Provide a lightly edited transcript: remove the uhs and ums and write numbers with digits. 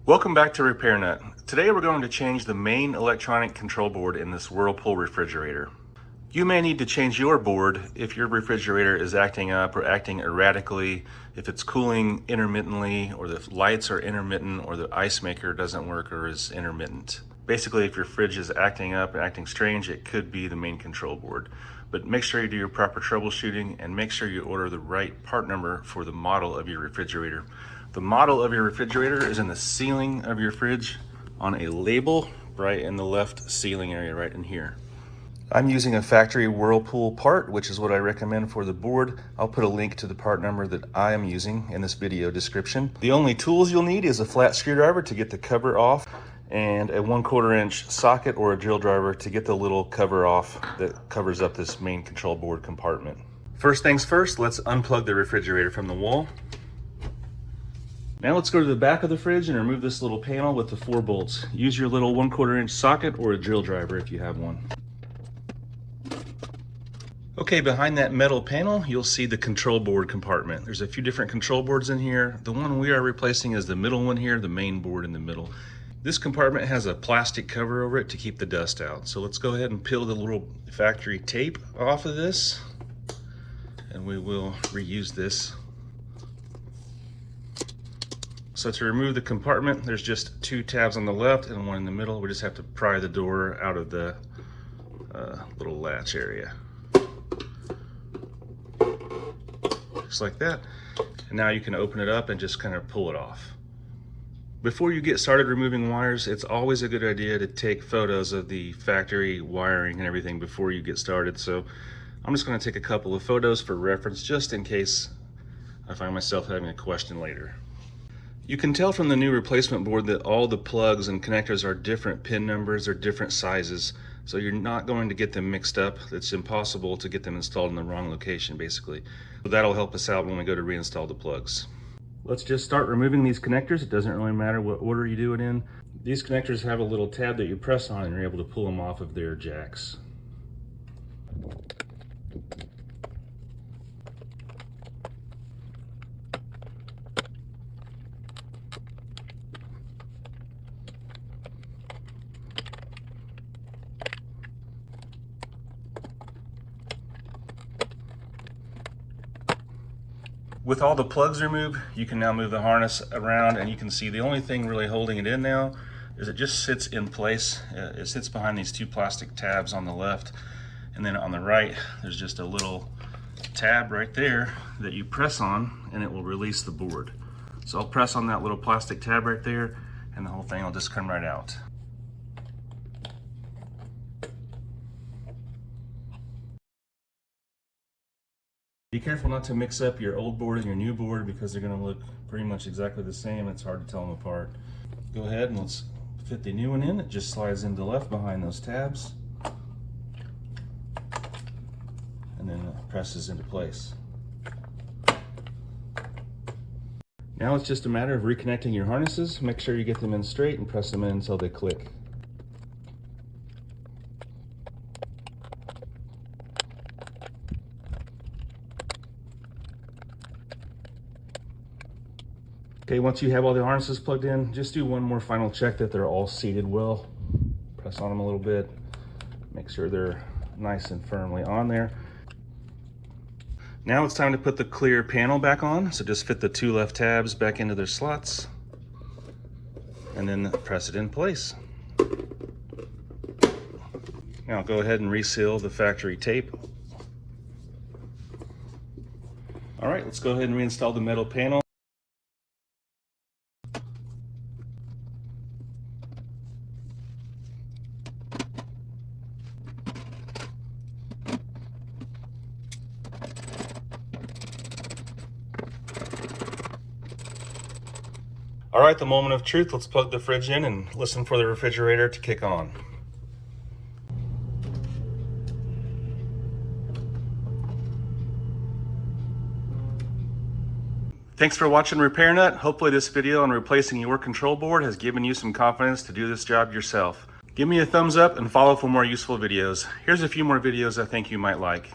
Welcome back to Repair Nut. Today we're going to change the main electronic control board in this Whirlpool refrigerator. You may need to change your board if your refrigerator is acting up or acting erratically, if it's cooling intermittently, or the lights are intermittent, or the ice maker doesn't work or is intermittent. Basically, if your fridge is acting up and acting strange, it could be the main control board. But make sure you do your proper troubleshooting and make sure you order the right part number for the model of your refrigerator. The model of your refrigerator is in the ceiling of your fridge on a label right in the left ceiling area right in here. I'm using a factory Whirlpool part, which is what I recommend for the board. I'll put a link to the part number that I am using in this video description. The only tools you'll need is a flat screwdriver to get the cover off and a 1/4 inch socket or a drill driver to get the little cover off that covers up this main control board compartment. First things first, let's unplug the refrigerator from the wall. Now let's go to the back of the fridge and remove this little panel with the 4 bolts. Use your little 1/4 inch socket or a drill driver if you have one. Okay, behind that metal panel, you'll see the control board compartment. There's a few different control boards in here. The one we are replacing is the middle one here, the main board in the middle. This compartment has a plastic cover over it to keep the dust out. So let's go ahead and peel the little factory tape off of this, and we will reuse this. So to remove the compartment, there's just 2 tabs on the left and 1 in the middle. We just have to pry the door out of the little latch area. Just like that. And now you can open it up and just kind of pull it off. Before you get started removing wires, it's always a good idea to take photos of the factory wiring and everything before you get started. So I'm just going to take a couple of photos for reference just in case I find myself having a question later. You can tell from the new replacement board that all the plugs and connectors are different pin numbers or different sizes, so you're not going to get them mixed up. It's impossible to get them installed in the wrong location, basically. So that'll help us out when we go to reinstall the plugs. Let's just start removing these connectors. It doesn't really matter what order you do it in. These connectors have a little tab that you press on and you're able to pull them off of their jacks. With all the plugs removed, you can now move the harness around, and you can see the only thing really holding it in now is it just sits in place. It sits behind these 2 plastic tabs on the left, and then on the right there's just a little tab right there that you press on and it will release the board. So I'll press on that little plastic tab right there and the whole thing will just come right out. Be careful not to mix up your old board and your new board because they're going to look pretty much exactly the same. It's hard to tell them apart. Go ahead and let's fit the new one in. It just slides into left behind those tabs and then presses into place. Now it's just a matter of reconnecting your harnesses. Make sure you get them in straight and press them in until they click. Okay, once you have all the harnesses plugged in, just do one more final check that they're all seated well. Press on them a little bit, make sure they're nice and firmly on there. Now it's time to put the clear panel back on, so just fit the 2 left tabs back into their slots and then press it in place. Now go ahead and reseal the factory tape. All right, let's go ahead and reinstall the metal panel. All right, the moment of truth. Let's plug the fridge in and listen for the refrigerator to kick on. Thanks for watching Repair Nut. Hopefully this video on replacing your control board has given you some confidence to do this job yourself. Give me a thumbs up and follow for more useful videos. Here's a few more videos I think you might like.